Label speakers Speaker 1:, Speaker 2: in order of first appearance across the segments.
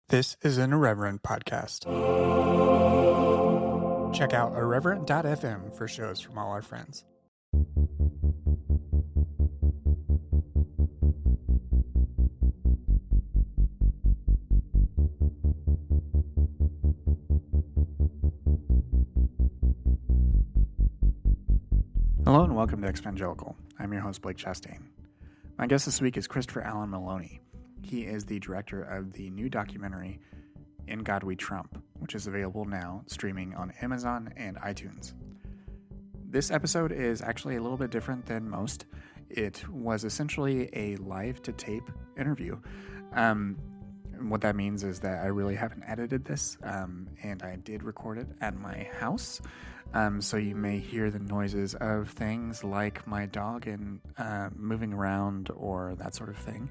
Speaker 1: This is an Irreverent podcast. Check out irreverent.fm for shows from all our friends. Hello and welcome to Evangelical. I'm your host, Blake Chastain. My guest this week is Christopher Alan Maloney. He is the director of the new documentary, In God We Trump, which is available now streaming on Amazon and iTunes. This episode is actually a little bit different than most. It was essentially a live-to-tape interview. What that means is that I really haven't edited this, and I did record it at my house. So you may hear the noises of things like my dog and moving around or that sort of thing.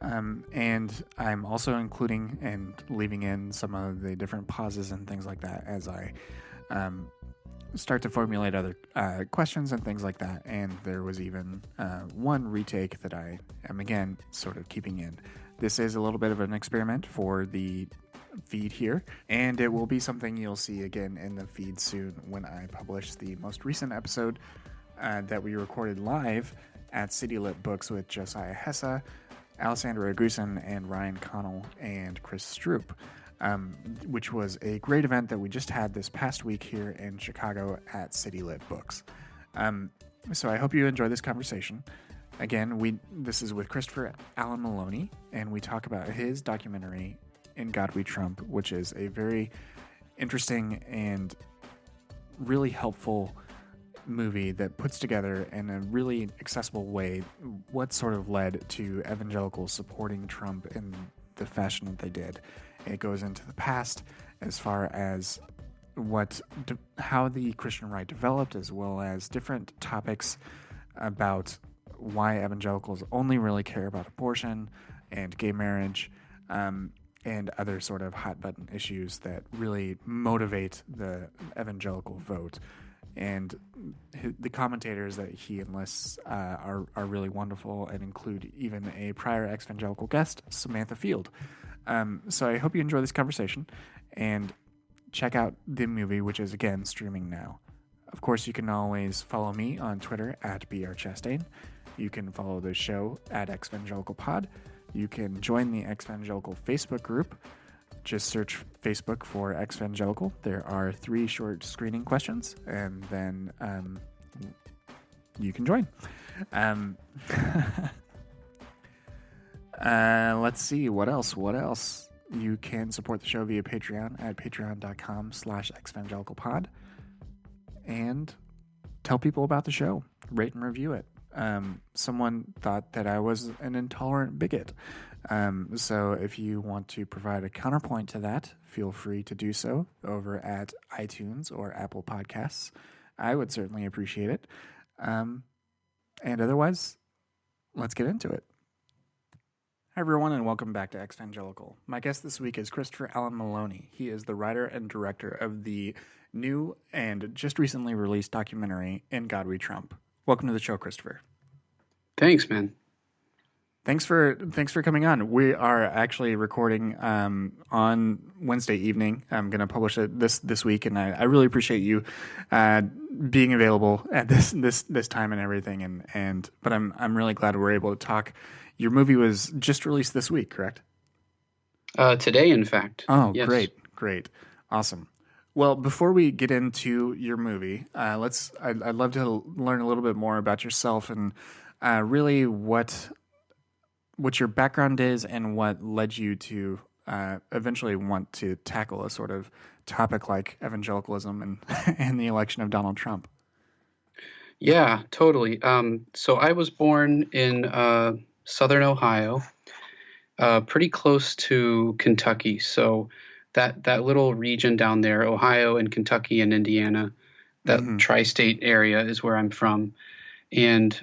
Speaker 1: And I'm also including and leaving in some of the different pauses and things like that as I start to formulate other questions and things like that. And there was even one retake that I am, again, sort of keeping in. This is a little bit of an experiment for the feed here, and it will be something you'll see again in the feed soon when I publish the most recent episode that we recorded live at City Lit Books with Josiah Hessa, Alessandra Grusin, and Ryan Connell and Chris Stroop, which was a great event that we just had this past week here in Chicago at City Lit Books. So I hope you enjoy this conversation. Again, this is with Christopher Alan Maloney, and we talk about his documentary, In God We Trump, which is a very interesting and really helpful movie that puts together in a really accessible way what sort of led to evangelicals supporting Trump in the fashion that they did. It goes into the past as far as how the Christian right developed, as well as different topics about why evangelicals only really care about abortion and gay marriage, and other sort of hot button issues that really motivate the evangelical vote. And the commentators that he enlists are really wonderful and include even a prior ex-evangelical guest, Samantha Field. So I hope you enjoy this conversation and check out the movie, which is, again, streaming now. Of course, you can always follow me on Twitter at brchastain. You can follow the show at evangelicalpod. You can join the Evangelical Facebook group. Just search Facebook for Evangelical. There are 3 short screening questions, and then you can join. Let's see, what else? You can support the show via Patreon at patreon.com/evangelicalpod, and tell people about the show. Rate and review it. Someone thought that I was an intolerant bigot. So if you want to provide a counterpoint to that, feel free to do so over at iTunes or Apple Podcasts. I would certainly appreciate it. And otherwise, let's get into it. Hi, everyone, and welcome back to Evangelical. My guest this week is Christopher Alan Maloney. He is the writer and director of the new and just recently released documentary, In God We Trump. Welcome to the show, Christopher.
Speaker 2: Thanks, man.
Speaker 1: Thanks for coming on. We are actually recording on Wednesday evening. I'm going to publish it this week, and I really appreciate you being available at this time and everything. But I'm really glad we're able to talk. Your movie was just released this week, correct?
Speaker 2: Today, in fact.
Speaker 1: Oh,
Speaker 2: yes.
Speaker 1: Great, awesome. Well, before we get into your movie, I'd love to learn a little bit more about yourself and really what your background is and what led you to eventually want to tackle a sort of topic like evangelicalism and the election of Donald Trump.
Speaker 2: Yeah, totally. So I was born in southern Ohio, pretty close to Kentucky. So that little region down there, Ohio and Kentucky and Indiana, that tri-state area is where I'm from. And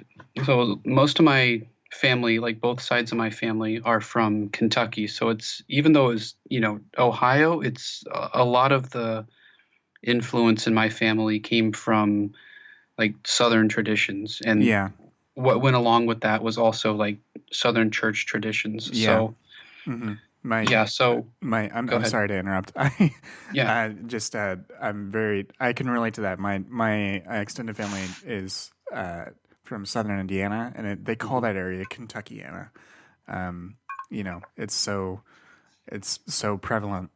Speaker 2: so most of my family, like both sides of my family, are from Kentucky. So it's, even though it's, Ohio, it's a lot of the influence in my family came from like Southern traditions. And what went along with that was also like Southern church traditions.
Speaker 1: Yeah.
Speaker 2: So
Speaker 1: my
Speaker 2: Yeah. So
Speaker 1: my
Speaker 2: go
Speaker 1: I'm
Speaker 2: ahead.
Speaker 1: sorry to interrupt.
Speaker 2: Yeah.
Speaker 1: I can relate to that. My extended family is from southern Indiana, and they call that area Kentuckiana. Um, it's so prevalent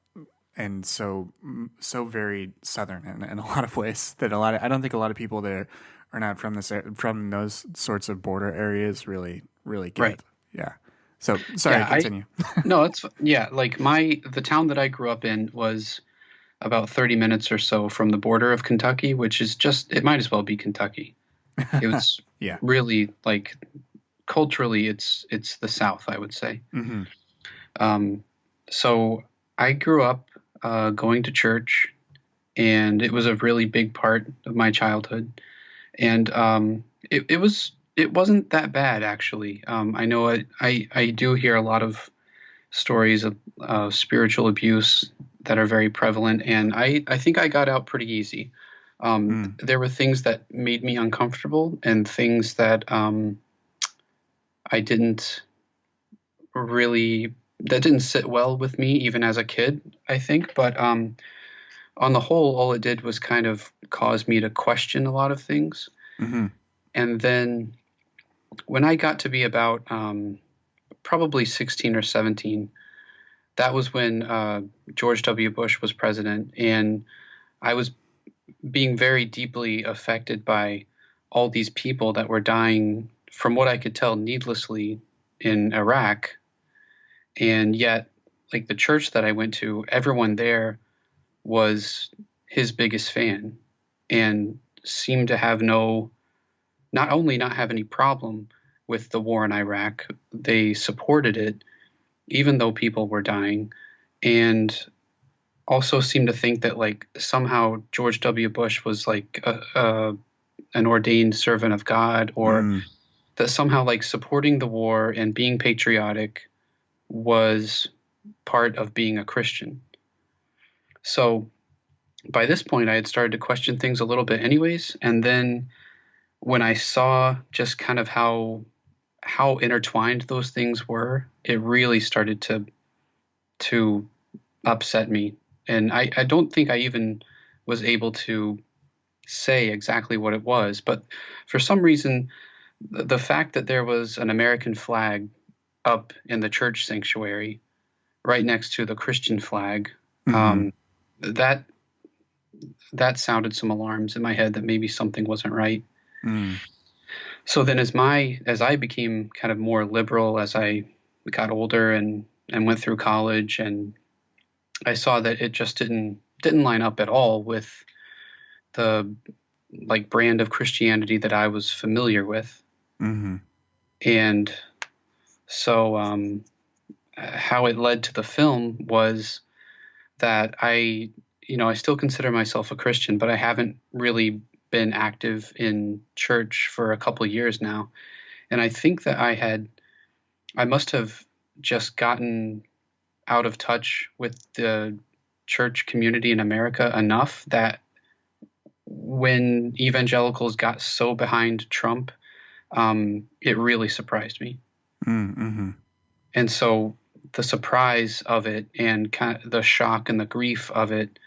Speaker 1: and so very southern in a lot of ways that I don't think a lot of people that are not from those sorts of border areas really
Speaker 2: Right.
Speaker 1: get. Yeah. So sorry,
Speaker 2: Yeah.
Speaker 1: continue.
Speaker 2: No, yeah. Like the town that I grew up in was about 30 minutes or so from the border of Kentucky, which is it might as well be Kentucky. It was
Speaker 1: Yeah.
Speaker 2: really like culturally, it's the South, I would say.
Speaker 1: Hmm.
Speaker 2: Um, so I grew up going to church, and it was a really big part of my childhood. And it wasn't that bad actually. I know I do hear a lot of stories of spiritual abuse that are very prevalent, and I think I got out pretty easy.
Speaker 1: Mm.
Speaker 2: There were things that made me uncomfortable and things that I didn't really that didn't sit well with me even as a kid, I think. But on the whole, all it did was kind of cause me to question a lot of things.
Speaker 1: Hmm.
Speaker 2: And then when I got to be about probably 16 or 17, that was when George W. Bush was president, and I was being very deeply affected by all these people that were dying, from what I could tell, needlessly in Iraq. And yet, like the church that I went to, everyone there was his biggest fan and seemed to have not only not have any problem with the war in Iraq, they supported it, even though people were dying. And also seemed to think that like somehow George W. Bush was like an ordained servant of God, or
Speaker 1: Mm.
Speaker 2: that somehow like supporting the war and being patriotic was part of being a Christian. So by this point, I had started to question things a little bit, anyways. And then when I saw just kind of how intertwined those things were, it really started to upset me. And I don't think I even was able to say exactly what it was, but for some reason, the fact that there was an American flag up in the church sanctuary right next to the Christian flag,
Speaker 1: Hmm.
Speaker 2: um, that that sounded some alarms in my head that maybe something wasn't right.
Speaker 1: Mm.
Speaker 2: So then as I became kind of more liberal as I got older and went through college, and I saw that it just didn't line up at all with the like brand of Christianity that I was familiar with.
Speaker 1: Hmm.
Speaker 2: And so how it led to the film was that I still consider myself a Christian, but I haven't really been active in church for a couple of years now. And I think that I must have just gotten out of touch with the church community in America enough that when evangelicals got so behind Trump, it really surprised me.
Speaker 1: Mm-hmm.
Speaker 2: And so the surprise of it and kind of the shock and the grief of it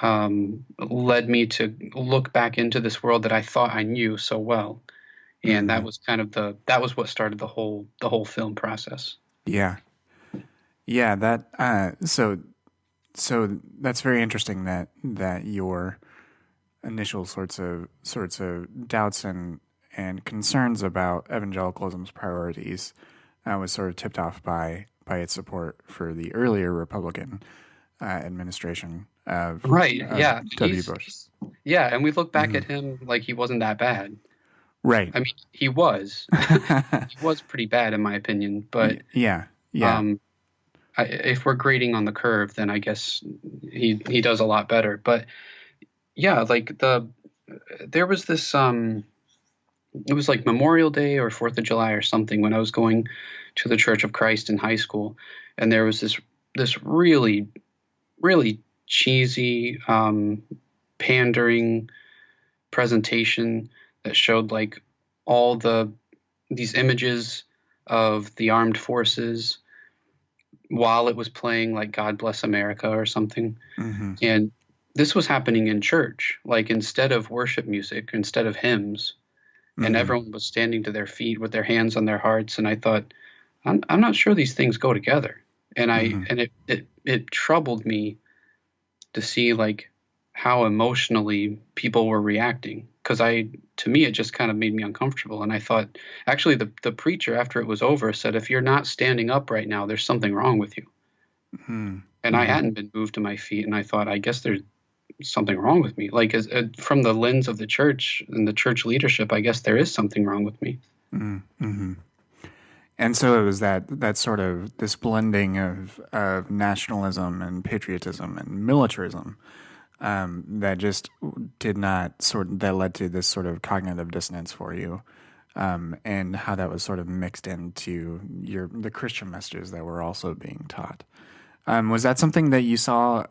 Speaker 2: led me to look back into this world that I thought I knew so well. And
Speaker 1: Hmm.
Speaker 2: that was what started the whole film process.
Speaker 1: Yeah. Yeah. So that's very interesting that your initial sorts of doubts and concerns about evangelicalism's priorities was sort of tipped off by its support for the earlier Republican administration
Speaker 2: Right.
Speaker 1: of
Speaker 2: Yeah.
Speaker 1: W. Bush.
Speaker 2: Yeah. And we look back
Speaker 1: Hmm.
Speaker 2: at him like he wasn't that bad.
Speaker 1: Right.
Speaker 2: I mean, he was, he was pretty bad in my opinion, but
Speaker 1: Yeah. Yeah.
Speaker 2: um, if we're grading on the curve, then I guess he does a lot better. But yeah, like there was this it was like Memorial Day or 4th of July or something when I was going to the Church of Christ in high school, and there was this really cheesy pandering presentation that showed like all these images of the armed forces while it was playing like God Bless America or something.
Speaker 1: Mm-hmm.
Speaker 2: And this was happening in church, like instead of worship music, instead of hymns, and
Speaker 1: Mm-hmm.
Speaker 2: everyone was standing to their feet with their hands on their hearts. And I thought, I'm not sure these things go together. And
Speaker 1: Mm-hmm.
Speaker 2: it troubled me to see like how emotionally people were reacting, because to me it just kind of made me uncomfortable. And I thought, actually, the preacher, after it was over, said, if you're not standing up right now, there's something wrong with you. And I
Speaker 1: Mm-hmm.
Speaker 2: hadn't been moved to my feet, and I thought, I guess there's something wrong with me. Like, from the lens of the church and the church leadership, I guess there is something wrong with me.
Speaker 1: Mm-hmm. And so it was that sort of this blending of nationalism and patriotism and militarism that just did not that led to this sort of cognitive dissonance for you, and how that was sort of mixed into the Christian messages that were also being taught. Was that something that you saw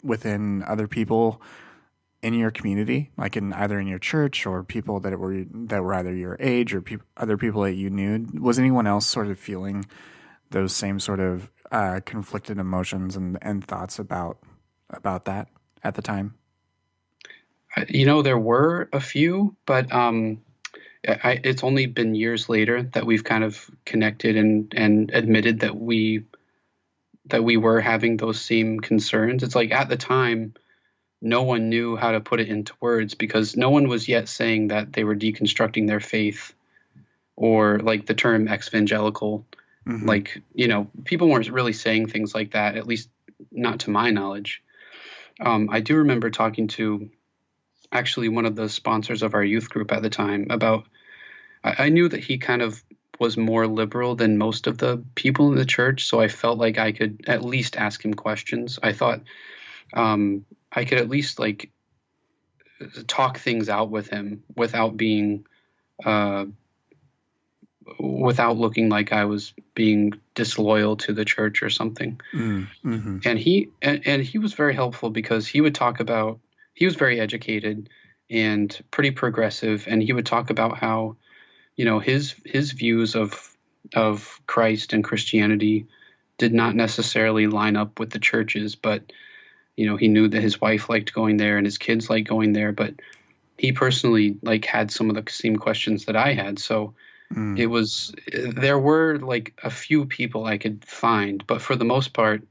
Speaker 1: within other people in your community, like either in your church or people that were either your age or other people that you knew? Was anyone else sort of feeling those same sort of conflicted emotions and thoughts about that at the time?
Speaker 2: There were a few, but it's only been years later that we've kind of connected and admitted that we were having those same concerns. It's like, at the time, no one knew how to put it into words, because no one was yet saying that they were deconstructing their faith, or like the term evangelical.
Speaker 1: Mm-hmm.
Speaker 2: Like, people weren't really saying things like that, at least not to my knowledge. I do remember talking to actually one of the sponsors of our youth group at the time about, I knew that he kind of was more liberal than most of the people in the church, so I felt like I could at least ask him questions. I thought I could at least like talk things out with him without being without looking like I was being disloyal to the church or something.
Speaker 1: Mm-hmm.
Speaker 2: And he was very helpful, because he would talk about, he was very educated and pretty progressive, and he would talk about how, his views of Christ and Christianity did not necessarily line up with the church's, but he knew that his wife liked going there and his kids liked going there, but he personally like had some of the same questions that I had. So there were like a few people I could find, but for the most part,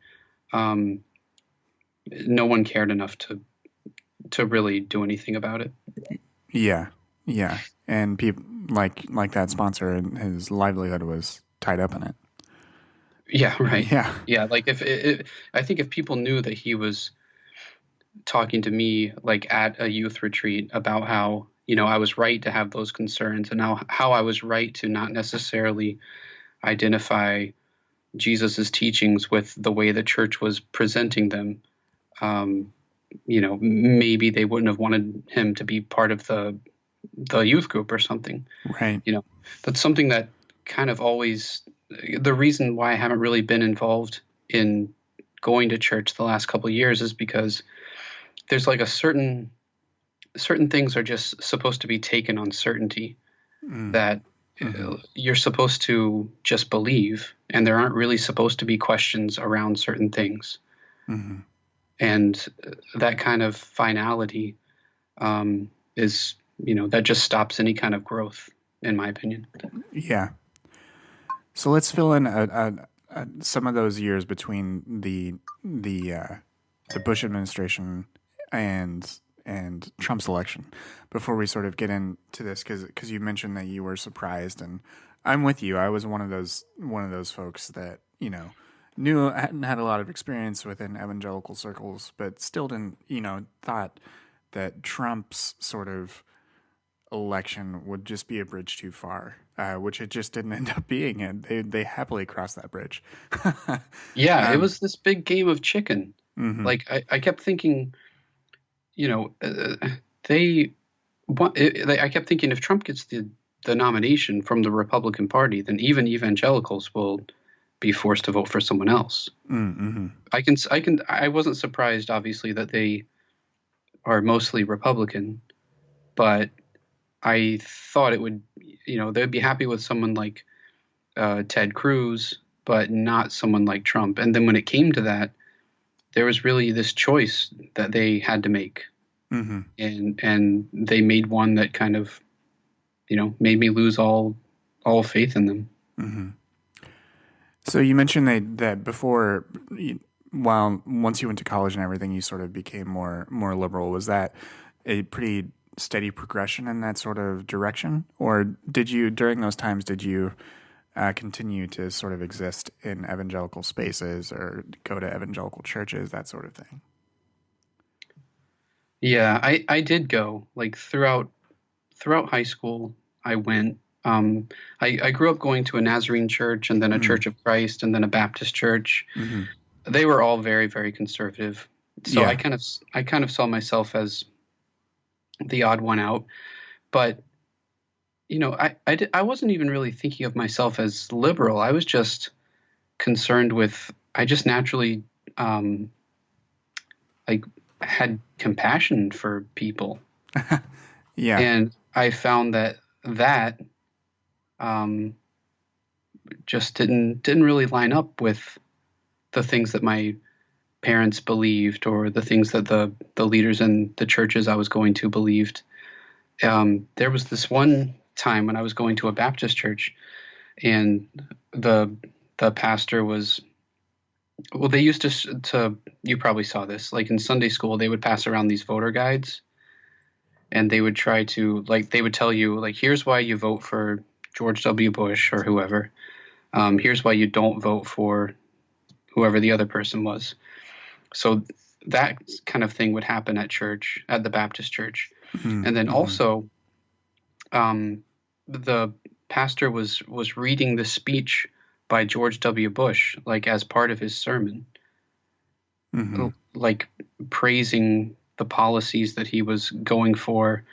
Speaker 2: no one cared enough to really do anything about it.
Speaker 1: Yeah, yeah, and people like that sponsor, and his livelihood was tied up in it.
Speaker 2: Yeah, right.
Speaker 1: Yeah.
Speaker 2: Yeah, like I think if people knew that he was talking to me like at a youth retreat about how, I was right to have those concerns, and how I was right to not necessarily identify Jesus's teachings with the way the church was presenting them, maybe they wouldn't have wanted him to be part of the youth group or something.
Speaker 1: Right.
Speaker 2: That's something that kind of always, the reason why I haven't really been involved in going to church the last couple of years is because there's like certain things are just supposed to be taken on certainty, that you're supposed to just believe, and there aren't really supposed to be questions around certain things. And that kind of finality is, that just stops any kind of growth, in my opinion.
Speaker 1: Yeah. So let's fill in some of those years between the Bush administration and Trump's election before we sort of get into this, because you mentioned that you were surprised, and I'm with you. I was one of those folks that knew hadn't had a lot of experience within evangelical circles, but still didn't thought that Trump's sort of election would just be a bridge too far, which it just didn't end up being, and they happily crossed that bridge.
Speaker 2: Yeah, it was this big game of chicken. Like I kept thinking, I kept thinking, if Trump gets the nomination from the Republican Party, then even evangelicals will be forced to vote for someone else. I wasn't surprised, obviously, that they are mostly Republican, but I thought it would, they'd be happy with someone like Ted Cruz, but not someone like Trump. And then when it came to that, there was really this choice that they had to make.
Speaker 1: Mm-hmm.
Speaker 2: And they made one that kind of, made me lose all faith in them.
Speaker 1: Mm-hmm. So you mentioned that before, once you went to college and everything, you sort of became more liberal. Was that a pretty steady progression in that sort of direction, or during those times did you continue to sort of exist in evangelical spaces or go to evangelical churches, that sort of thing?
Speaker 2: Yeah, I did go like throughout high school. I went. I grew up going to a Nazarene church and then a Church of Christ and then a Baptist church.
Speaker 1: Mm-hmm.
Speaker 2: They were all very, very conservative. So
Speaker 1: Yeah.
Speaker 2: I kind of saw myself as the odd one out. But I wasn't even really thinking of myself as liberal. I was just concerned with. I just naturally like had compassion for people.
Speaker 1: Yeah.
Speaker 2: And I found that um, just didn't really line up with the things that my parents believed or the things that the leaders in the churches I was going to believed. There was this one time when I was going to a Baptist church, and the pastor was. Well, they used to you probably saw this, like in Sunday school, they would pass around these voter guides, and they would try to, like, they would tell you, like, here's why you vote for George W. Bush or whoever. Here's why you don't vote for whoever the other person was. So that kind of thing would happen at the Baptist church.
Speaker 1: Mm-hmm.
Speaker 2: And then also, the pastor was reading the speech by George W. Bush, like as part of his sermon, like praising the policies that he was going for.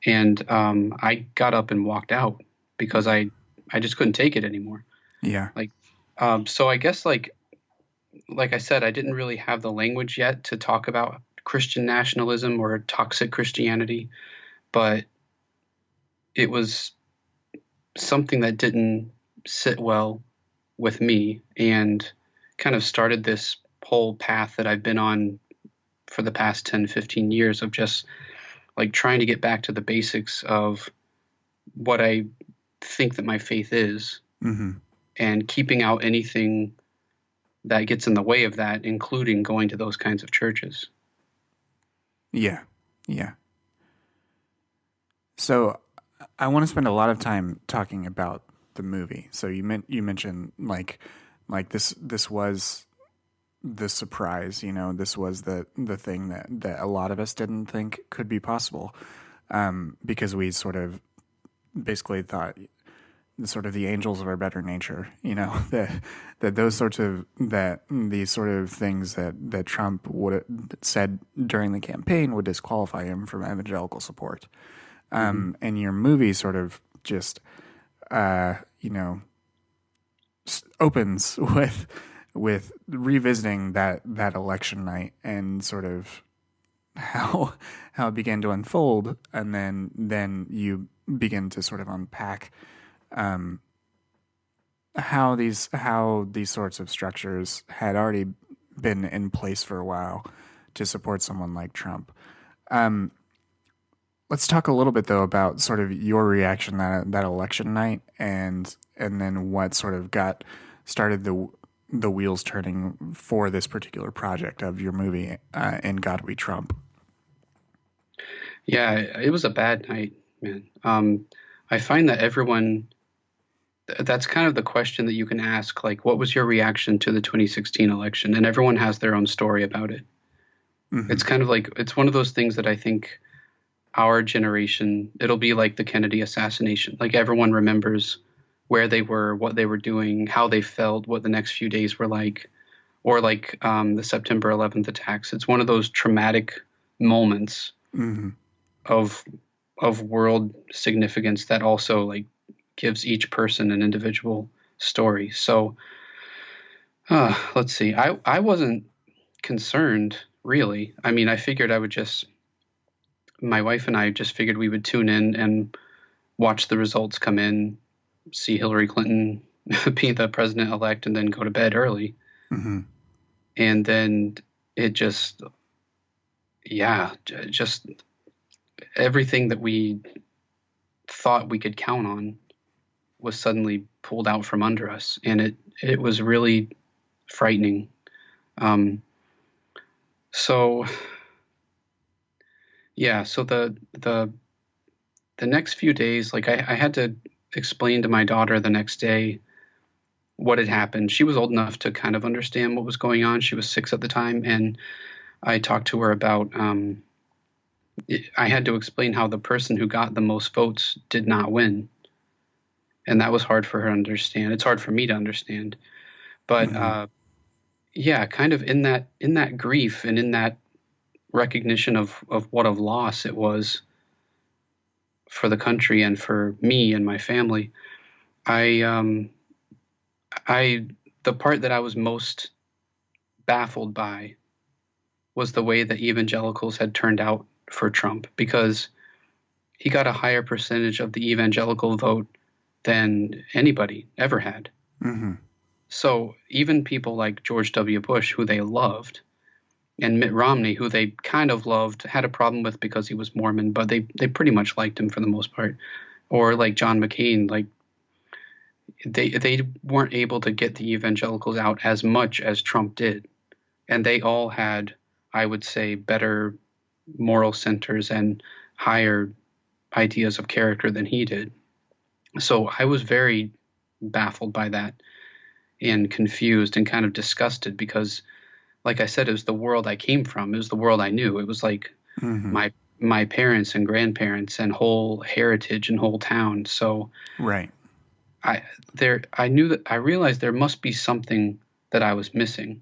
Speaker 2: And I got up and walked out because I just couldn't take it anymore.
Speaker 1: Yeah.
Speaker 2: So I guess like I said, I didn't really have the language yet to talk about Christian nationalism or toxic Christianity, but it was something that didn't sit well with me and kind of started this whole path that I've been on for the past 10, 15 years of just like trying to get back to the basics of what I think that my faith is, and keeping out anything that gets in the way of that, including going to those kinds of churches.
Speaker 1: Yeah. Yeah. So I want to spend a lot of time talking about the movie. So you mentioned like this was the surprise, this was the thing that a lot of us didn't think could be possible, because we sort of basically thought sort of the angels of our better nature, that those sorts of these sort of things that Trump would have said during the campaign would disqualify him from evangelical support. And your movie sort of just, opens with revisiting that election night and sort of how it began to unfold, and then you begin to sort of unpack how these sorts of structures had already been in place for a while to support someone like Trump. Let's talk a little bit though about sort of your reaction that election night, and then what sort of started the wheels turning for this particular project of your movie, In God We Trump.
Speaker 2: Yeah, it was a bad night, man. I find that that's kind of the question that you can ask, like, what was your reaction to the 2016 election? And everyone has their own story about it. It's kind of like, it's one of those things that I think our generation, it'll be like the Kennedy assassination. Like everyone remembers where they were, what they were doing, how they felt, what the next few days were like, or like the September 11th attacks. It's one of those traumatic moments of world significance that also like gives each person an individual story. So let's see. I wasn't concerned really. I mean, I figured my wife and I just figured we would tune in and watch the results come in, see Hillary Clinton be the president-elect and then go to bed early.
Speaker 1: Mm-hmm.
Speaker 2: And then it just everything that we thought we could count on was suddenly pulled out from under us, and it was really frightening. So the next few days, like I had to explain to my daughter the next day what had happened. She was old enough to kind of understand what was going on. She was 6 at the time, and I talked to her about. I had to explain how the person who got the most votes did not win, and that was hard for her to understand. It's hard for me to understand, but kind of in that grief and in that recognition of what a loss it was for the country and for me and my family, the part that I was most baffled by was the way that evangelicals had turned out for Trump, because he got a higher percentage of the evangelical vote than anybody ever had.
Speaker 1: Mm-hmm.
Speaker 2: So even people like George W. Bush, who they loved, and Mitt Romney, who they kind of loved, had a problem with because he was Mormon, but they pretty much liked him for the most part. Or like John McCain, like they weren't able to get the evangelicals out as much as Trump did. And they all had, I would say, better moral centers and higher ideas of character than he did. So I was very baffled by that and confused and kind of disgusted because, like I said, it was the world I came from. It was the world I knew. It was like my parents and grandparents and whole heritage and whole town. So
Speaker 1: right.
Speaker 2: I realized there must be something that I was missing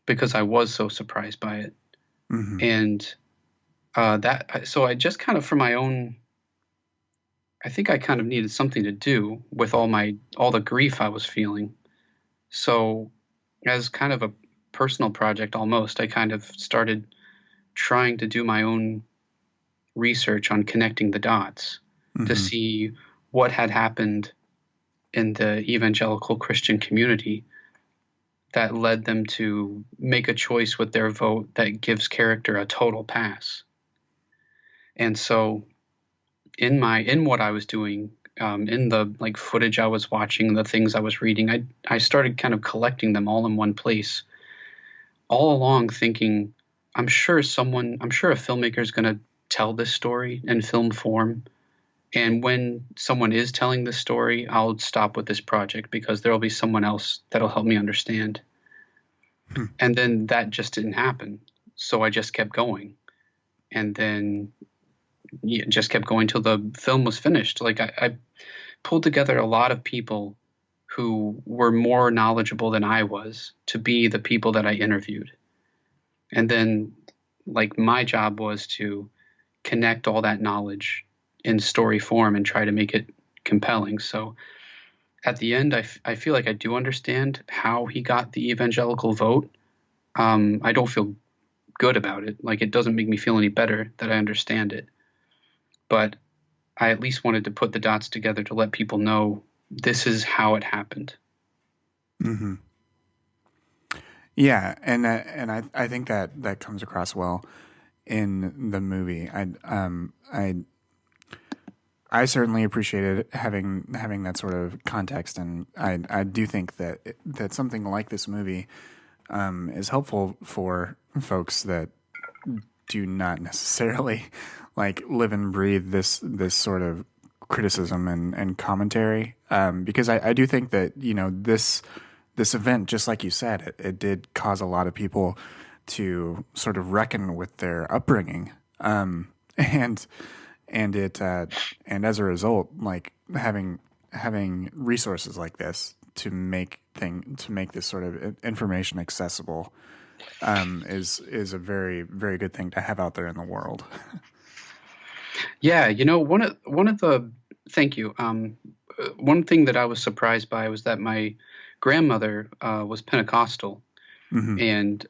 Speaker 2: because I was so surprised by it.
Speaker 1: Mm-hmm.
Speaker 2: And so I just kind of, for my own, I think I kind of needed something to do with all the grief I was feeling. So as kind of a personal project almost, I kind of started trying to do my own research on connecting the dots to see what had happened in the evangelical Christian community that led them to make a choice with their vote that gives character a total pass. And so in what I was doing, in the like footage I was watching, the things I was reading, I started kind of collecting them all in one place, all along thinking, I'm sure a filmmaker is going to tell this story in film form. And when someone is telling this story, I'll stop with this project because there will be someone else that'll help me understand. And then that just didn't happen. So I just kept going. And then just kept going till the film was finished. Like I pulled together a lot of people who were more knowledgeable than I was to be the people that I interviewed. And then like my job was to connect all that knowledge in story form and try to make it compelling. So at the end, I feel like I do understand how he got the evangelical vote. I don't feel good about it. Like, it doesn't make me feel any better that I understand it. But I at least wanted to put the dots together to let people know this is how it happened.
Speaker 1: Mm-hmm. Yeah, and I think that comes across well in the movie. I certainly appreciated having that sort of context, and I do think that something like this movie is helpful for folks that do not necessarily like live and breathe this sort of criticism and commentary, because I do think that this event, just like you said, it did cause a lot of people to sort of reckon with their upbringing, and as a result, like having resources like this to make this sort of information accessible is a very, very good thing to have out there in the world.
Speaker 2: Yeah, thank you. One thing that I was surprised by was that my grandmother was Pentecostal, and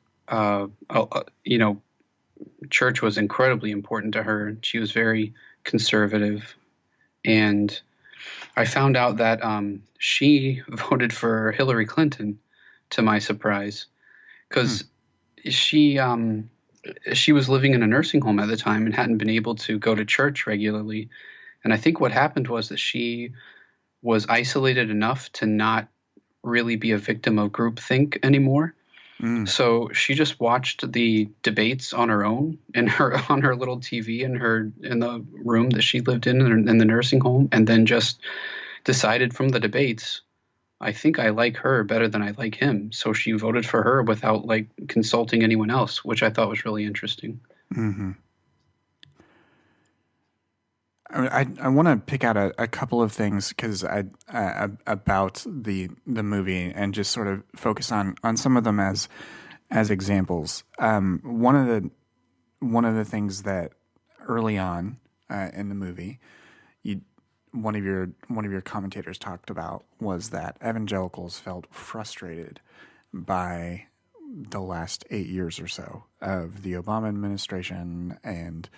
Speaker 2: church was incredibly important to her. She was very conservative, and I found out that she voted for Hillary Clinton, to my surprise,
Speaker 1: Hmm.
Speaker 2: because she she was living in a nursing home at the time and hadn't been able to go to church regularly. And I think what happened was that she was isolated enough to not really be a victim of groupthink anymore.
Speaker 1: Mm.
Speaker 2: So she just watched the debates on her own in her on her little TV in the room that she lived in the nursing home, and then just decided from the debates, I think I like her better than I like him. So she voted for her without like consulting anyone else, which I thought was really interesting.
Speaker 1: Hmm. I want to pick out a couple of things because about the movie and just sort of focus on some of them as examples. One of the things that early on in the movie, you one of your commentators talked about was that evangelicals felt frustrated by the last 8 years or so of the Obama administration and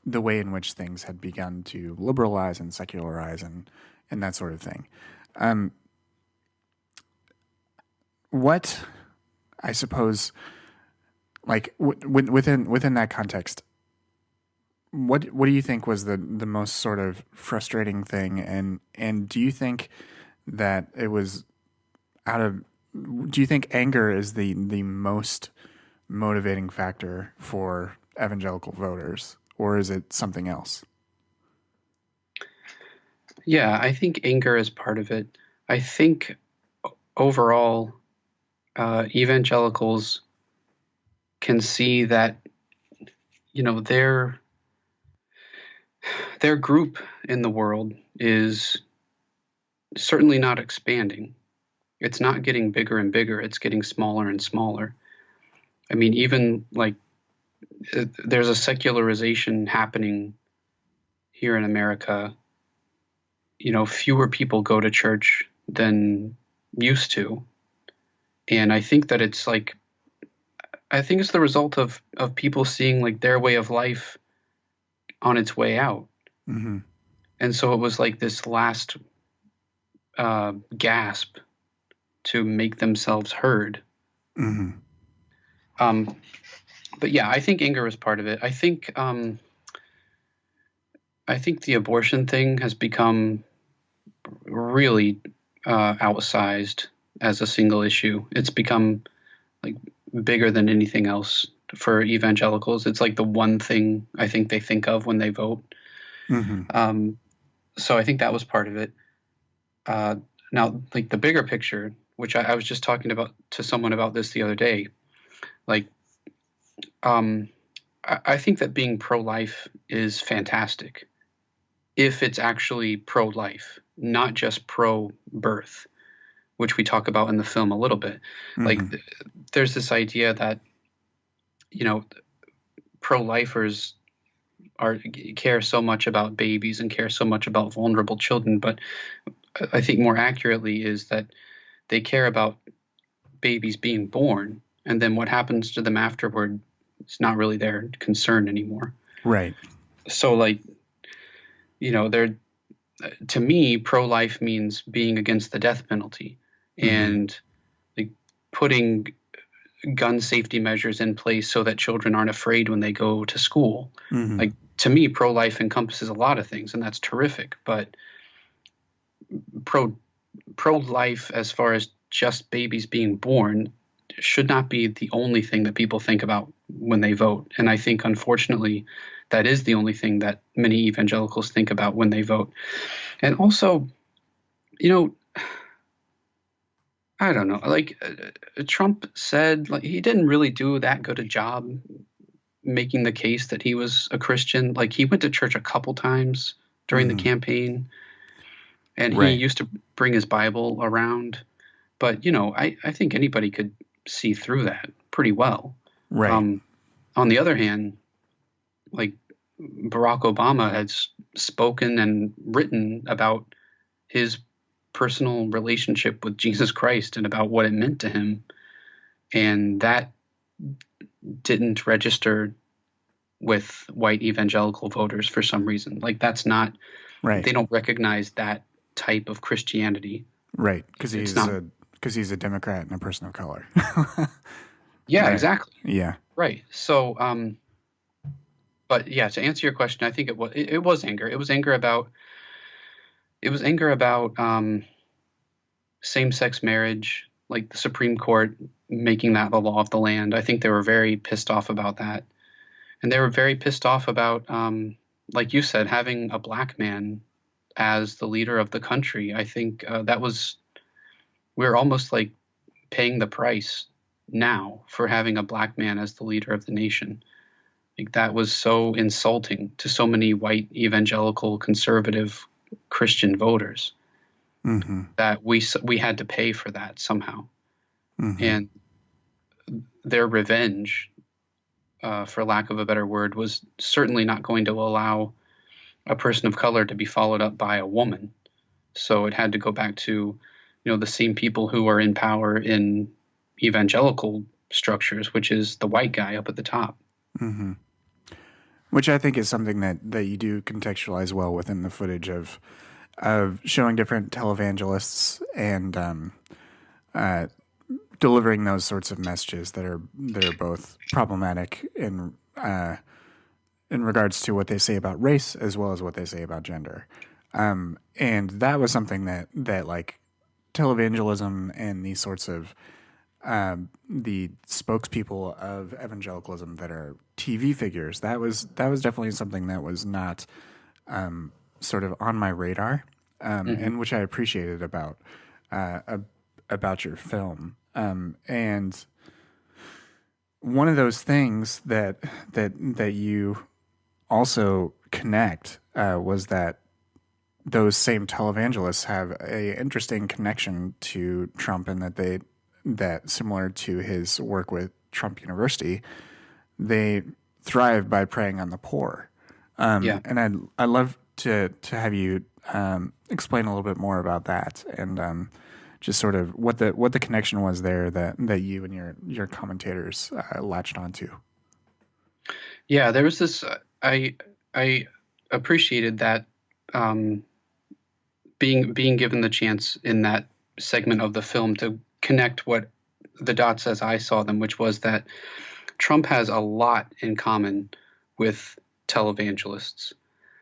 Speaker 1: the way in which things had begun to liberalize and secularize and that sort of thing. What I suppose, like within that context, what do you think was the most sort of frustrating thing, and do you think that it was out of do you think anger is the most motivating factor for evangelical voters, or is it something else?
Speaker 2: Yeah, I think anger is part of it. I think overall, evangelicals can see that their group in the world is certainly not expanding. It's not getting bigger and bigger. It's getting smaller and smaller. I mean, even like there's a secularization happening here in America. Fewer people go to church than used to. And I think that I think it's the result of people seeing like their way of life on its way out.
Speaker 1: Mm-hmm.
Speaker 2: And so it was like this last gasp to make themselves heard.
Speaker 1: Mm-hmm.
Speaker 2: But yeah, I think anger is part of it. I think the abortion thing has become really outsized as a single issue. It's become like bigger than anything else for evangelicals. It's like the one thing I think they think of when they vote.
Speaker 1: Mm-hmm.
Speaker 2: So I think that was part of it. Now, like the bigger picture, which I was just talking about to someone about this the other day, like I think that being pro-life is fantastic if it's actually pro-life, not just pro-birth, which we talk about in the film a little bit.
Speaker 1: Mm-hmm.
Speaker 2: Like there's this idea that pro-lifers care so much about babies and care so much about vulnerable children, but I think more accurately is that they care about babies being born, and then what happens to them afterward is not really their concern anymore.
Speaker 1: Right.
Speaker 2: So like, they're to me, pro-life means being against the death penalty and like putting gun safety measures in place so that children aren't afraid when they go to school.
Speaker 1: Mm-hmm.
Speaker 2: Like to me, pro-life encompasses a lot of things, and that's terrific. But pro-life, as far as just babies being born, should not be the only thing that people think about when they vote. And I think, unfortunately, that is the only thing that many evangelicals think about when they vote. And also, I don't know, like Trump said, like he didn't really do that good a job making the case that he was a Christian. Like he went to church a couple times during the campaign, and he used to bring his Bible around. But, I think anybody could see through that pretty well.
Speaker 1: Right.
Speaker 2: On the other hand, like Barack Obama has spoken and written about his personal relationship with Jesus Christ and about what it meant to him. And that didn't register with white evangelical voters for some reason. Like that's not
Speaker 1: Right.
Speaker 2: They don't recognize that type of Christianity.
Speaker 1: Right. Because
Speaker 2: It's not.
Speaker 1: he's a Democrat and a person of color.
Speaker 2: Yeah,
Speaker 1: Right.
Speaker 2: exactly.
Speaker 1: Yeah.
Speaker 2: Right. So, but yeah, to answer your question, I think it was anger. It was anger about same-sex marriage, like the Supreme Court making that the law of the land. I think they were very pissed off about that, and they were very pissed off about, like you said, having a black man as the leader of the country. I think we're almost like paying the price now for having a black man as the leader of the nation. Like that was so insulting to so many white evangelical conservative Christian voters
Speaker 1: Mm-hmm.
Speaker 2: that we had to pay for that somehow.
Speaker 1: Mm-hmm.
Speaker 2: And their revenge, for lack of a better word, was certainly not going to allow a person of color to be followed up by a woman. So it had to go back to, the same people who are in power in evangelical structures, which is the white guy up at the top.
Speaker 1: Mm-hmm. Which I think is something that you do contextualize well within the footage of showing different televangelists and delivering those sorts of messages that are both problematic in regards to what they say about race as well as what they say about gender. And that was something that like televangelism and these sorts of the spokespeople of evangelicalism that are TV figures, that was definitely something that was not sort of on my radar, and which I appreciated about your film. And one of those things that you also connect was that those same televangelists have a interesting connection to Trump, and that similar to his work with Trump University, they thrive by preying on the poor.
Speaker 2: Yeah.
Speaker 1: And I'd love to have you explain a little bit more about that, and just sort of what the connection was there that you and your commentators latched onto.
Speaker 2: Yeah, there was this. I appreciated that, being given the chance in that segment of the film to connect what the dots as I saw them, which was that Trump has a lot in common with televangelists.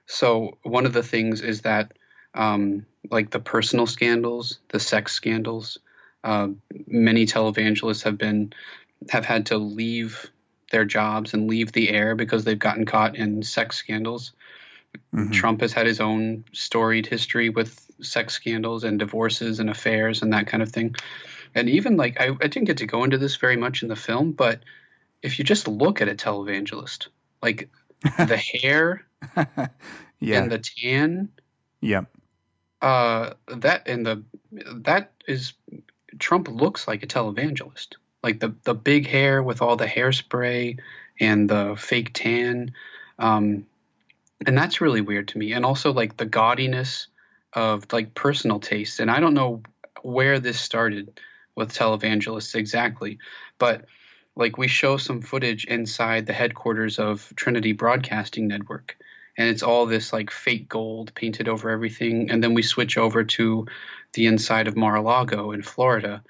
Speaker 2: So one of the things is that, like the personal scandals, the sex scandals, many televangelists have had to leave their jobs and leave the air because they've gotten caught in sex scandals.
Speaker 1: Mm-hmm.
Speaker 2: Trump has had his own storied history with sex scandals and divorces and affairs and that kind of thing. And even like I didn't get to go into this very much in the film, but if you just look at a televangelist, like the hair
Speaker 1: Yeah.
Speaker 2: and the tan,
Speaker 1: Yep.
Speaker 2: that is Trump looks like a televangelist. Like the big hair with all the hairspray and the fake tan. And that's really weird to me. And also like the gaudiness of like personal taste. And I don't know where this started with televangelists exactly, but like we show some footage inside the headquarters of Trinity Broadcasting Network, and it's all this like fake gold painted over everything. And then we switch over to the inside of Mar-a-Lago in Florida,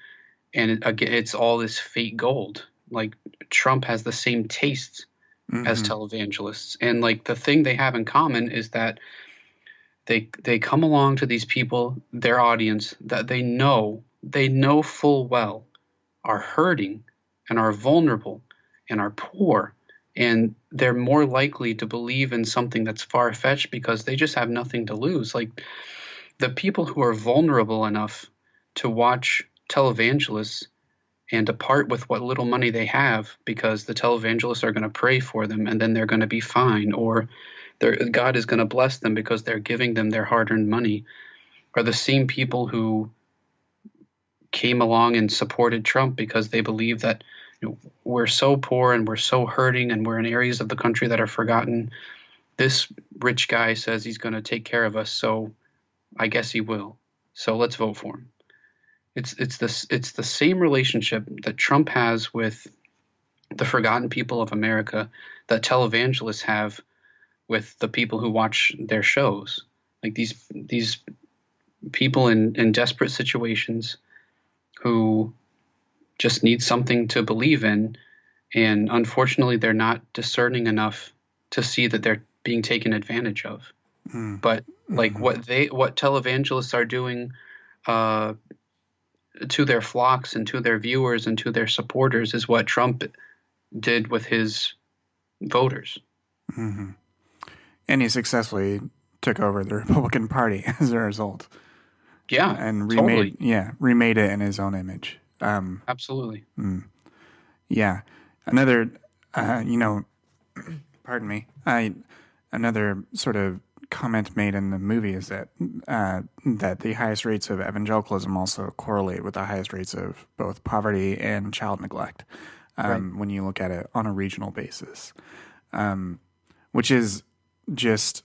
Speaker 2: and again, it's all this fake gold. Like Trump has the same tastes as televangelists, and like the thing they have in common is that they come along to these people, their audience that they know full well are hurting and are vulnerable and are poor, and they're more likely to believe in something that's far-fetched because they just have nothing to lose. Like the people who are vulnerable enough to watch televangelists and to part with what little money they have because the televangelists are going to pray for them and then they're going to be fine, or God is going to bless them because they're giving them their hard-earned money, are the same people who came along and supported Trump because they believe that we're so poor and we're so hurting and we're in areas of the country that are forgotten. This rich guy says he's going to take care of us, so I guess he will. So let's vote for him. It's the same relationship that Trump has with the forgotten people of America that televangelists have with the people who watch their shows. like these people in desperate situations who just need something to believe in, and unfortunately they're not discerning enough to see that they're being taken advantage of. But like what televangelists are doing to their flocks and to their viewers and to their supporters is what Trump did with his voters.
Speaker 1: And he successfully took over the Republican Party as a result.
Speaker 2: Yeah,
Speaker 1: and remade it in his own image.
Speaker 2: Absolutely.
Speaker 1: Yeah, another, pardon me. Another sort of comment made in the movie is that that the highest rates of evangelicalism also correlate with the highest rates of both poverty and child neglect. When you look at it on a regional basis, which is just,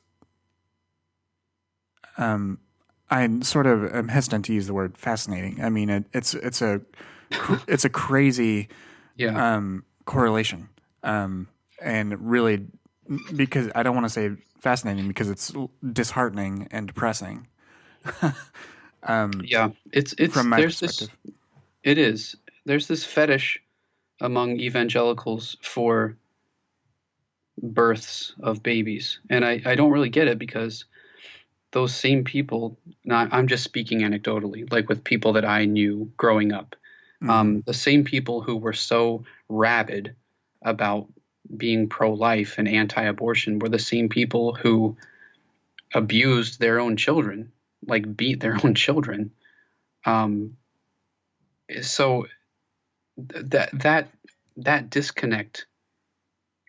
Speaker 1: I sort of am hesitant to use the word fascinating. I mean, it's a crazy correlation, and really, because I don't want to say fascinating because it's disheartening and depressing.
Speaker 2: It's
Speaker 1: from my perspective.
Speaker 2: There's this fetish among evangelicals for births of babies, and I don't really get it, because those same people, I'm just speaking anecdotally, like with people that I knew growing up, the same people who were so rabid about being pro-life and anti-abortion were the same people who abused their own children, like beat their own children. So that disconnect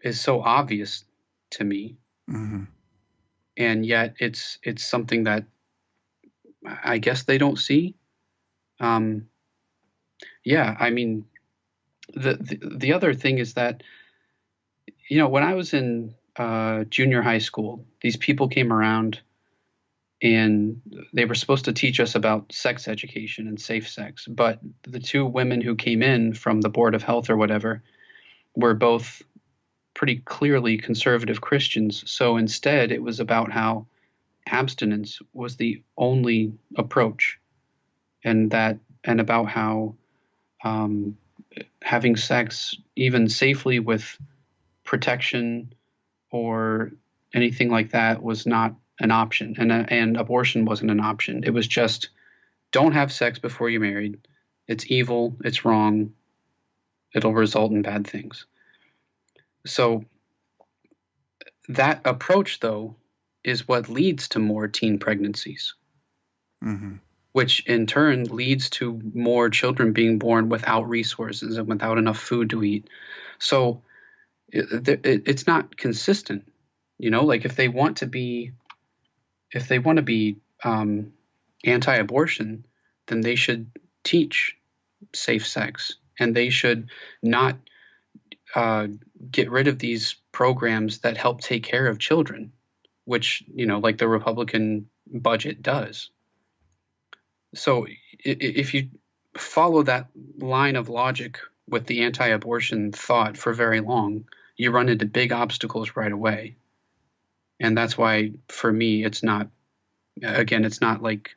Speaker 2: is so obvious to me. And yet it's something that I guess they don't see. I mean, the other thing is that, when I was in junior high school, these people came around and they were supposed to teach us about sex education and safe sex. But the two women who came in from the Board of Health or whatever were both pretty clearly conservative Christians. So instead, it was about how abstinence was the only approach, and about how having sex, even safely with protection or anything like that, was not an option, and abortion wasn't an option. It was just, don't have sex before you're married. It's evil. It's wrong. It'll result in bad things. So that approach, though, is what leads to more teen pregnancies, which in turn leads to more children being born without resources and without enough food to eat. So it's not consistent, like if they want to be anti-abortion, then they should teach safe sex, and they should not get rid of these programs that help take care of children, which, like the Republican budget does. So if you follow that line of logic with the anti-abortion thought for very long, you run into big obstacles right away. And that's why, for me, it's not like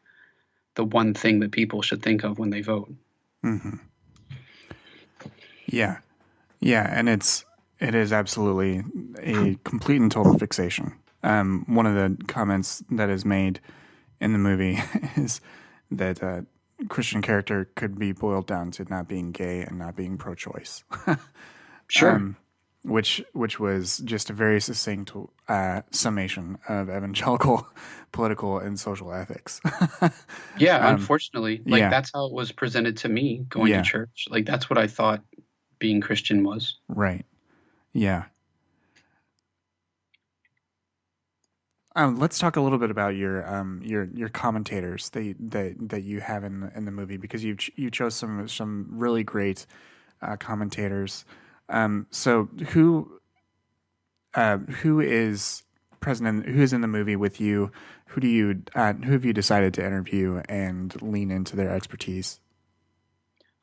Speaker 2: the one thing that people should think of when they vote.
Speaker 1: Yeah. And it is absolutely a complete and total fixation. One of the comments that is made in the movie is that Christian character could be boiled down to not being gay and not being pro-choice.
Speaker 2: Sure.
Speaker 1: Which was just a very succinct summation of evangelical political and social ethics.
Speaker 2: Unfortunately, that's how it was presented to me going to church. Like, that's what I thought being Christian was.
Speaker 1: Right. Yeah. Let's talk a little bit about your commentators that you have in the movie, because you chose some really great commentators. So who is present? Who is in the movie with you? Who have you decided to interview and lean into their expertise?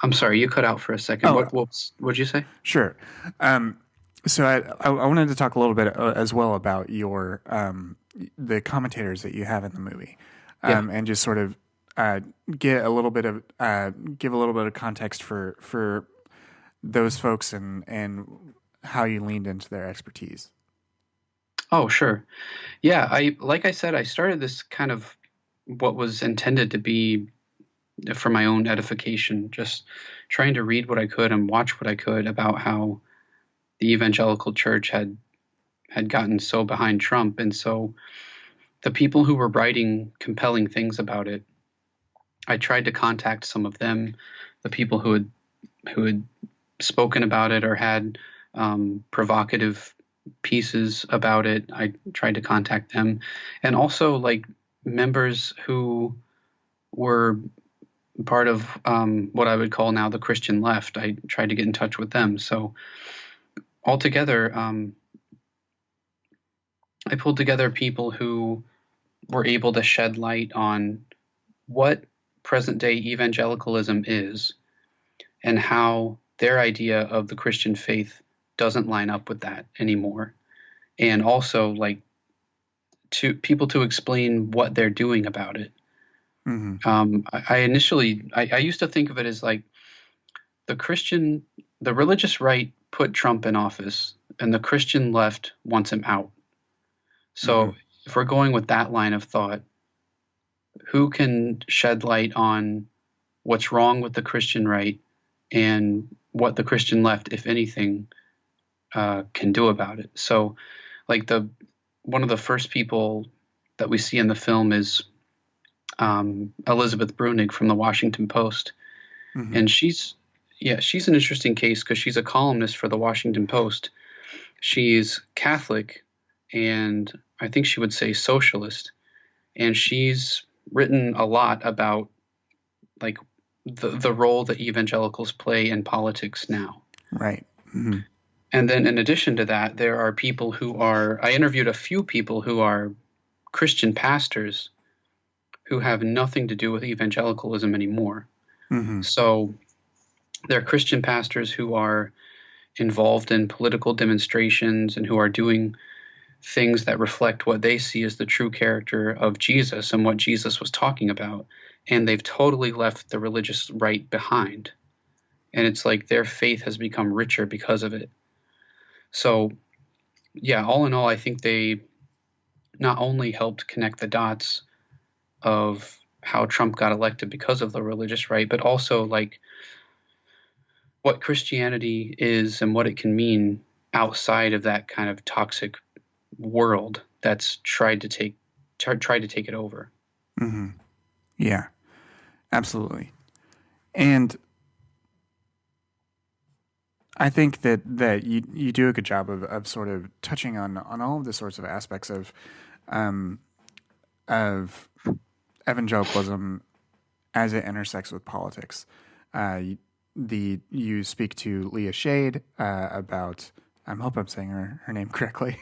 Speaker 2: I'm sorry, you cut out for a second. What'd you say?
Speaker 1: Sure. So I wanted to talk a little bit as well about your the commentators that you have in the movie,
Speaker 2: Yeah.
Speaker 1: and just sort of uh, get a little bit of give a little bit of context for those folks and how you leaned into their expertise.
Speaker 2: Oh, sure. Yeah, like I said, I started this kind of what was intended to be for my own edification, just trying to read what I could and watch what I could about how the evangelical church had gotten so behind Trump. And so the people who were writing compelling things about it, I tried to contact some of them, the people who had spoken about it or had provocative pieces about it. I tried to contact them, and also like members who were part of what I would call now the Christian left. I tried to get in touch with them. So altogether, I pulled together people who were able to shed light on what present day evangelicalism is and how their idea of the Christian faith doesn't line up with that anymore. And also like to people to explain what they're doing about it. I initially used to think of it as like the religious right put Trump in office and the Christian left wants him out. So if we're going with that line of thought, who can shed light on what's wrong with the Christian right and what the Christian left, if anything, can do about it? So like one of the first people that we see in the film is Elizabeth Bruenig from the Washington Post. And she's an interesting case because she's a columnist for the Washington Post. She's Catholic and I think she would say socialist. And she's written a lot about like the role that evangelicals play in politics now.
Speaker 1: Right. Mm-hmm.
Speaker 2: And then in addition to that, there are people I interviewed a few people who are Christian pastors who have nothing to do with evangelicalism anymore. So they're Christian pastors who are involved in political demonstrations and who are doing things that reflect what they see as the true character of Jesus and what Jesus was talking about. And they've totally left the religious right behind. And it's like their faith has become richer because of it. So, yeah, all in all, I think they not only helped connect the dots of how Trump got elected because of the religious right, but also like what Christianity is and what it can mean outside of that kind of toxic world that's tried to take it over.
Speaker 1: Yeah, absolutely. And I think that you do a good job of sort of touching on all of the sorts of aspects of evangelicalism as it intersects with politics. You speak to Leah Shade about. I hope I'm saying her name correctly.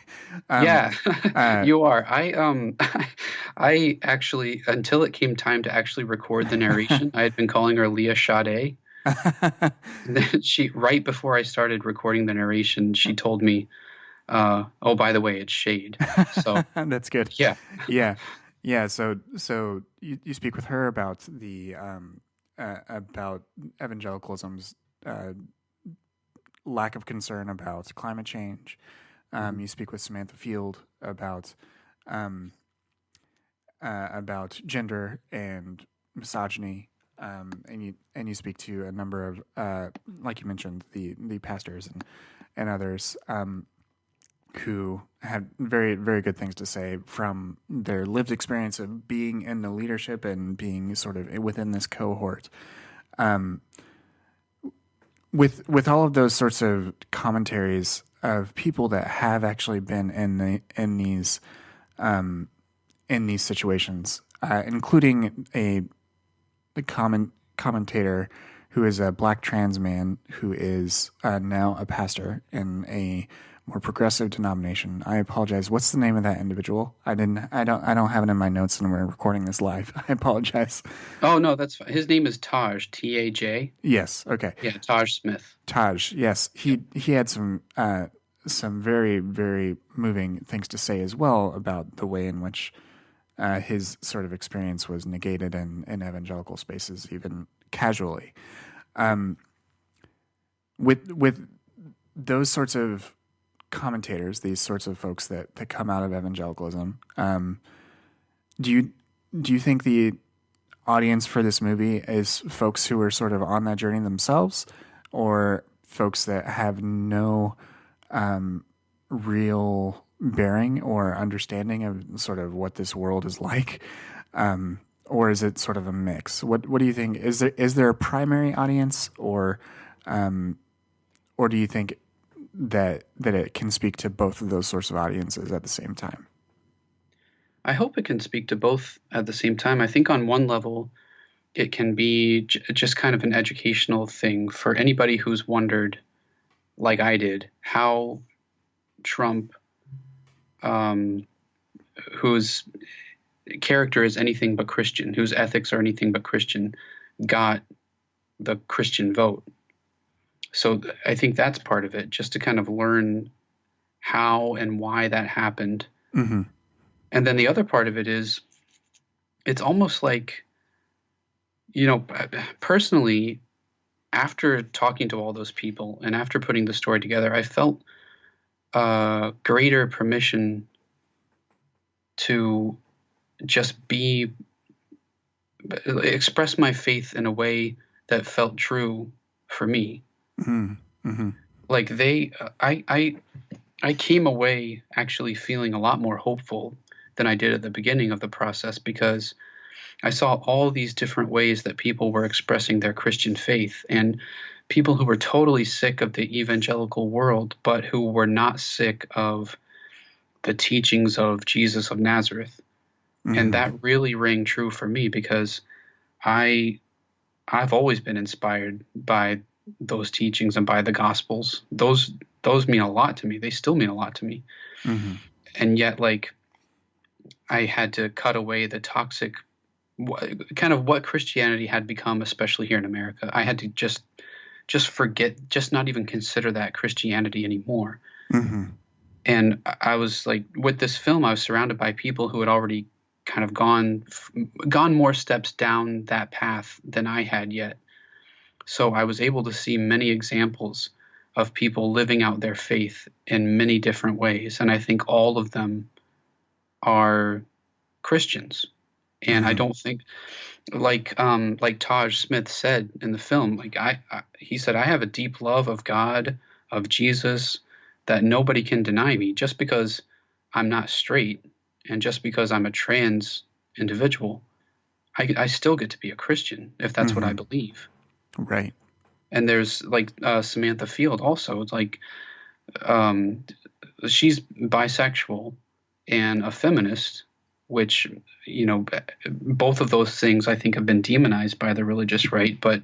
Speaker 2: You are. I actually, until it came time to actually record the narration, I had been calling her Leah Sade. Then right before I started recording the narration, she told me, "Oh, by the way, it's Shade." So
Speaker 1: that's good. Yeah. So you speak with her about the about evangelicalism's lack of concern about climate change. You speak with Samantha Field about gender and misogyny, and you speak to a number of like you mentioned the pastors and others who had very, very good things to say from their lived experience of being in the leadership and being sort of within this cohort. With all of those sorts of commentaries of people that have actually been in these situations, including a commentator who is a black trans man who is now a pastor in a more progressive denomination. I apologize. What's the name of that individual? I don't have it in my notes, and we're recording this live. I apologize.
Speaker 2: Oh no, that's fine. His name is Taj, Taj.
Speaker 1: Yes. Okay.
Speaker 2: Yeah, Taj Smith.
Speaker 1: Taj. Yes. He had some some very, very moving things to say as well about the way in which his sort of experience was negated in evangelical spaces, even casually. With those sorts of commentators, these sorts of folks that come out of evangelicalism, do you think the audience for this movie is folks who are sort of on that journey themselves, or folks that have no real bearing or understanding of sort of what this world is like, or is it sort of a mix? What do you think? Is there a primary audience, or do you think that it can speak to both of those sorts of audiences at the same time?
Speaker 2: I hope it can speak to both at the same time. I think on one level, it can be just kind of an educational thing for anybody who's wondered, like I did, how Trump, whose character is anything but Christian, whose ethics are anything but Christian, got the Christian vote. So I think that's part of it, just to kind of learn how and why that happened.
Speaker 1: Mm-hmm.
Speaker 2: And then the other part of it is, it's almost like, personally, after talking to all those people and after putting the story together, I felt greater permission to just express my faith in a way that felt true for me.
Speaker 1: Mm-hmm. Mm-hmm.
Speaker 2: Like I came away actually feeling a lot more hopeful than I did at the beginning of the process, because I saw all these different ways that people were expressing their Christian faith, and people who were totally sick of the evangelical world, but who were not sick of the teachings of Jesus of Nazareth.
Speaker 1: Mm-hmm.
Speaker 2: And that really rang true for me, because I've always been inspired by those teachings and by the Gospels. Those mean a lot to me. They still mean a lot to me.
Speaker 1: Mm-hmm.
Speaker 2: And yet, like, I had to cut away the toxic, kind of what Christianity had become, especially here in America. I had to just forget, just not even consider that Christianity anymore.
Speaker 1: Mm-hmm.
Speaker 2: And I was like, with this film, I was surrounded by people who had already kind of gone more steps down that path than I had yet. So I was able to see many examples of people living out their faith in many different ways. And I think all of them are Christians. And
Speaker 1: Mm-hmm.
Speaker 2: I don't think, like Taj Smith said in the film, like he said, I have a deep love of God, of Jesus, that nobody can deny me. Just because I'm not straight and just because I'm a trans individual, I still get to be a Christian if that's what I believe.
Speaker 1: Right.
Speaker 2: And there's like Samantha Field also. It's like she's bisexual and a feminist, which, both of those things I think have been demonized by the religious right, but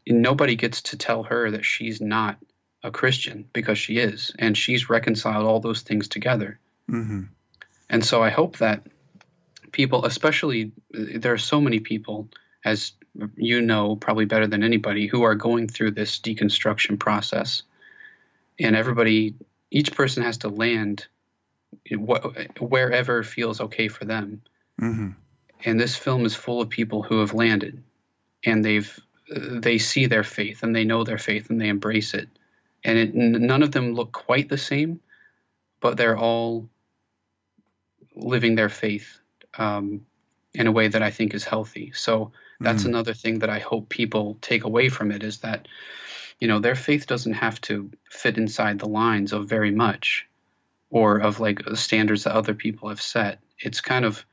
Speaker 2: nobody gets to tell her that she's not a Christian, because she is, and she's reconciled all those things together.
Speaker 1: Mm-hmm.
Speaker 2: And so I hope that people, especially, there are so many people, as you know probably better than anybody, who are going through this deconstruction process, and each person has to land wherever feels okay for them.
Speaker 1: Mm-hmm.
Speaker 2: And this film is full of people who have landed, and they see their faith, and they know their faith, and they embrace it. And none of them look quite the same, but they're all living their faith in a way that I think is healthy. So that's another thing that I hope people take away from it, is that, their faith doesn't have to fit inside the lines of very much, or of like standards that other people have set. It's kind of,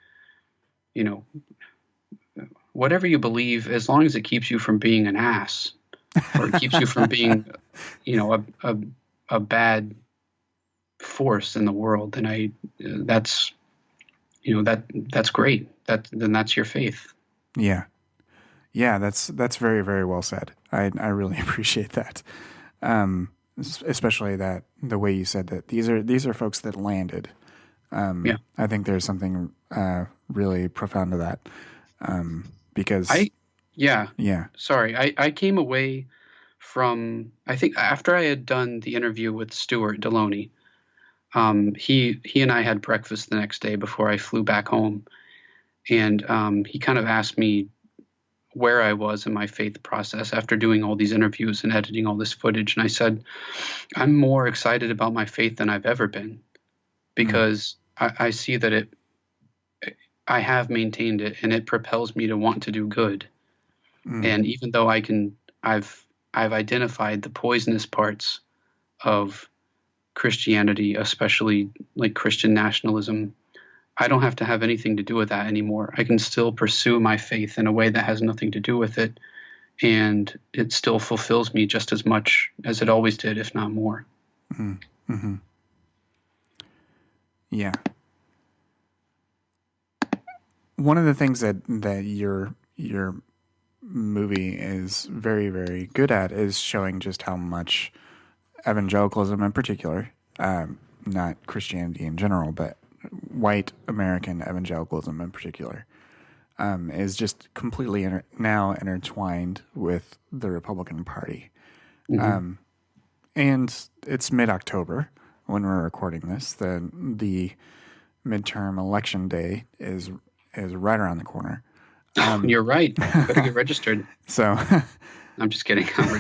Speaker 2: whatever you believe, as long as it keeps you from being an ass, or it keeps you from being, a bad force in the world, then that's great. Then that's your faith.
Speaker 1: Yeah. Yeah, that's very, very well said. I really appreciate that. Especially that the way you said that these are folks that landed.
Speaker 2: Yeah.
Speaker 1: I think there's something really profound to that. Because
Speaker 2: Sorry, I came away I think after I had done the interview with Stuart Deloney, he and I had breakfast the next day before I flew back home, and he kind of asked me where I was in my faith process after doing all these interviews and editing all this footage. And I said, I'm more excited about my faith than I've ever been, because I see that I have maintained it, and it propels me to want to do good. And even though I've identified the poisonous parts of Christianity, especially like Christian nationalism, I don't have to have anything to do with that anymore. I can still pursue my faith in a way that has nothing to do with it, and it still fulfills me just as much as it always did, if not more.
Speaker 1: Mm-hmm. Yeah. One of the things that your movie is very, very good at is showing just how much evangelicalism in particular, not Christianity in general, but white American evangelicalism in particular, is just completely now intertwined with the Republican Party. And it's mid-October when we're recording this. The midterm election day is right around the corner.
Speaker 2: You're right. You better get registered.
Speaker 1: So
Speaker 2: I'm just kidding. I'm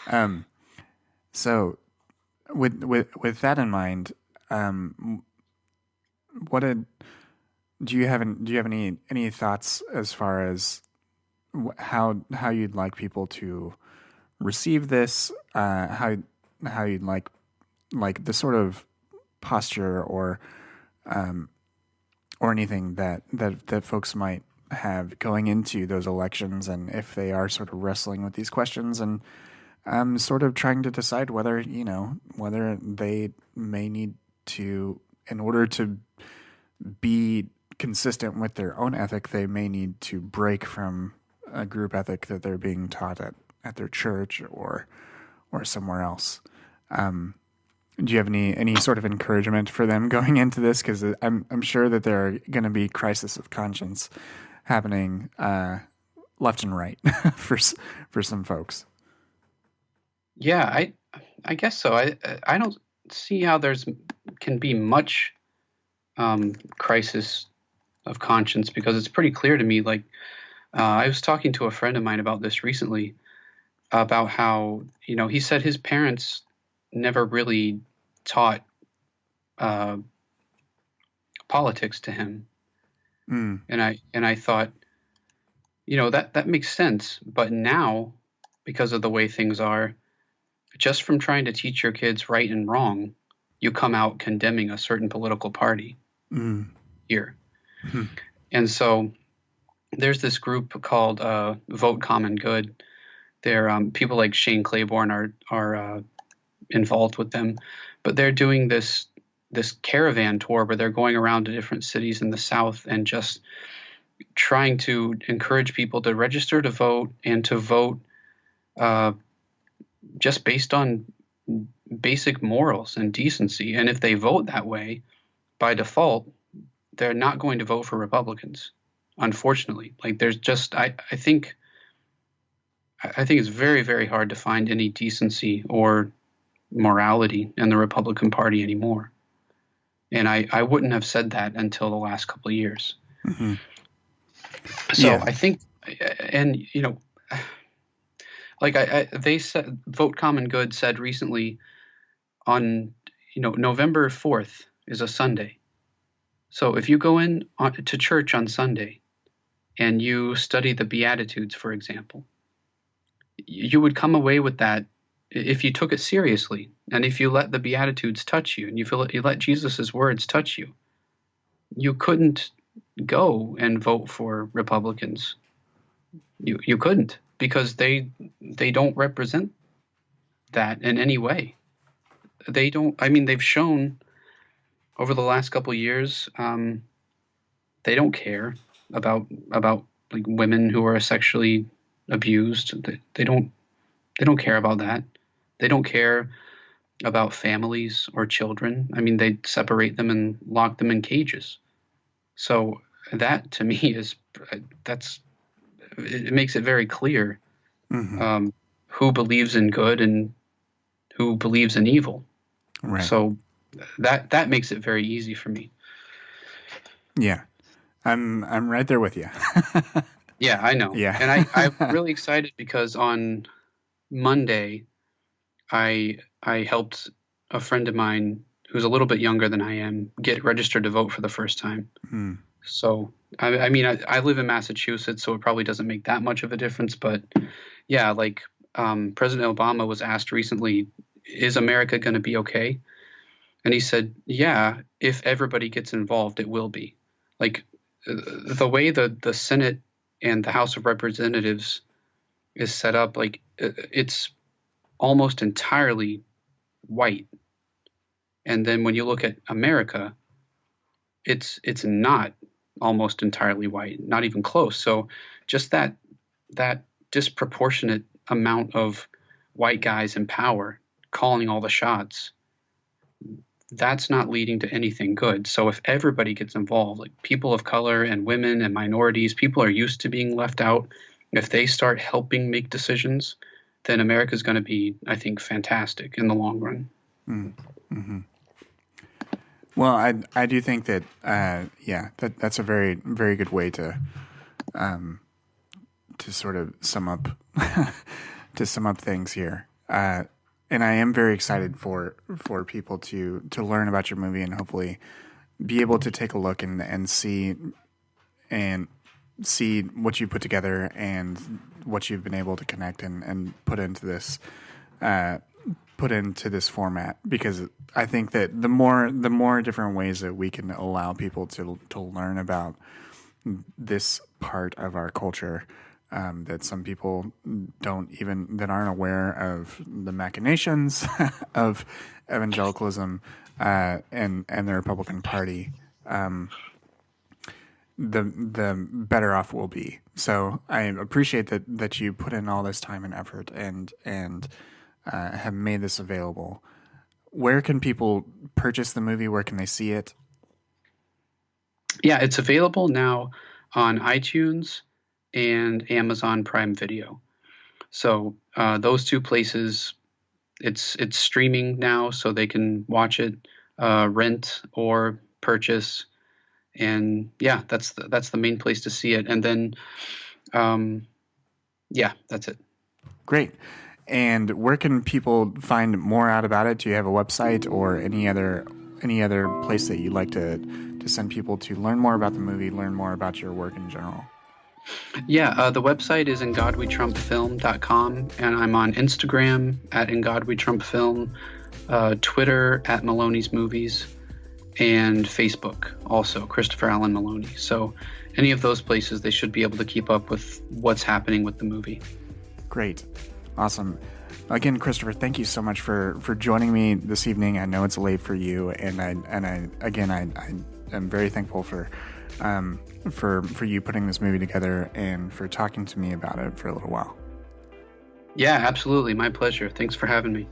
Speaker 2: registered.
Speaker 1: So with that in mind, do you have any thoughts as far as how you'd like people to receive this? How you'd like the sort of posture or anything that folks might have going into those elections, and if they are sort of wrestling with these questions and sort of trying to decide whether they may need to, in order to be consistent with their own ethic, they may need to break from a group ethic that they're being taught at their church or somewhere else. Do you have any sort of encouragement for them going into this? Because I'm sure that there are going to be crises of conscience happening left and right for some folks.
Speaker 2: Yeah, I guess so. I don't see how can be much crisis of conscience, because it's pretty clear to me. Like, I was talking to a friend of mine about this recently, about how, he said his parents never really taught politics to him. And I thought, that makes sense. But now, because of the way things are, just from trying to teach your kids right and wrong, you come out condemning a certain political party here. And so there's this group called Vote Common Good. They're people like Shane Claiborne are involved with them, but they're doing this caravan tour where they're going around to different cities in the South and just trying to encourage people to register to vote and to vote just based on basic morals and decency. And if they vote that way, by default, they're not going to vote for Republicans, unfortunately. Like, there's just, I think it's very, very hard to find any decency or morality in the Republican Party anymore. And I wouldn't have said that until the last couple of years. So yeah. I think, and they said, Vote Common Good said recently on, November 4th is a Sunday. So if you go in to church on Sunday and you study the Beatitudes, for example, you would come away with that if you took it seriously, and if you let the Beatitudes touch you, and you let Jesus' words touch you. You couldn't go and vote for Republicans. You couldn't, because they don't represent that in any way. They don't. I mean, they've shown over the last couple of years, they don't care about like women who are sexually abused. They don't care about that. They don't care about families or children. I mean, they separate them and lock them in cages. So that, to me, it makes it very clear who believes in good and who believes in evil.
Speaker 1: Right.
Speaker 2: So that makes it very easy for me.
Speaker 1: Yeah. I'm right there with you.
Speaker 2: Yeah, I know.
Speaker 1: Yeah.
Speaker 2: And I'm really excited because on Monday I helped a friend of mine who's a little bit younger than I am get registered to vote for the first time.
Speaker 1: Hmm.
Speaker 2: So I mean I live in Massachusetts, so it probably doesn't make that much of a difference. But yeah, like President Obama was asked recently, "Is America going to be okay?" And he said, "Yeah, if everybody gets involved, it will be." Like the way the Senate and the House of Representatives is set up, like it's almost entirely white. And then when you look at America, it's not almost entirely white, not even close. So just that disproportionate amount of white guys in power calling all the shots, that's not leading to anything good. So if everybody gets involved, like people of color and women and minorities, people are used to being left out. If they start helping make decisions, then America's going to be, I think, fantastic in the long run.
Speaker 1: Mm-hmm. Well, I do think that that's a very, very good way to sort of sum up things here. And I am very excited for people to learn about your movie and hopefully be able to take a look and see what you put together and what you've been able to connect and put into this format, because I think that the more different ways that we can allow people to learn about this part of our culture, that some people that aren't aware of the machinations of evangelicalism and the Republican Party, the better off we'll be. So I appreciate that you put in all this time and effort and have made this available. Where can people purchase the movie? Where can they see it?
Speaker 2: Yeah, it's available now on iTunes and Amazon Prime Video. So those two places, it's streaming now, so they can watch it, rent or purchase. And yeah, that's the main place to see it. And then, yeah, that's it.
Speaker 1: Great. And where can people find more out about it? Do you have a website or any other place that you'd like to send people to learn more about the movie, learn more about your work in general?
Speaker 2: Yeah, the website is ingodwetrumpfilm.com, and I'm on Instagram at ingodwetrumpfilm, Twitter at Maloney's Movies, and Facebook also, Christopher Alan Maloney. So any of those places, they should be able to keep up with what's happening with the movie.
Speaker 1: Great. Awesome. Again, Christopher, thank you so much for joining me this evening. I know it's late for you, and I am very thankful for you putting this movie together and for talking to me about it for a little while.
Speaker 2: Yeah, absolutely. My pleasure. Thanks for having me.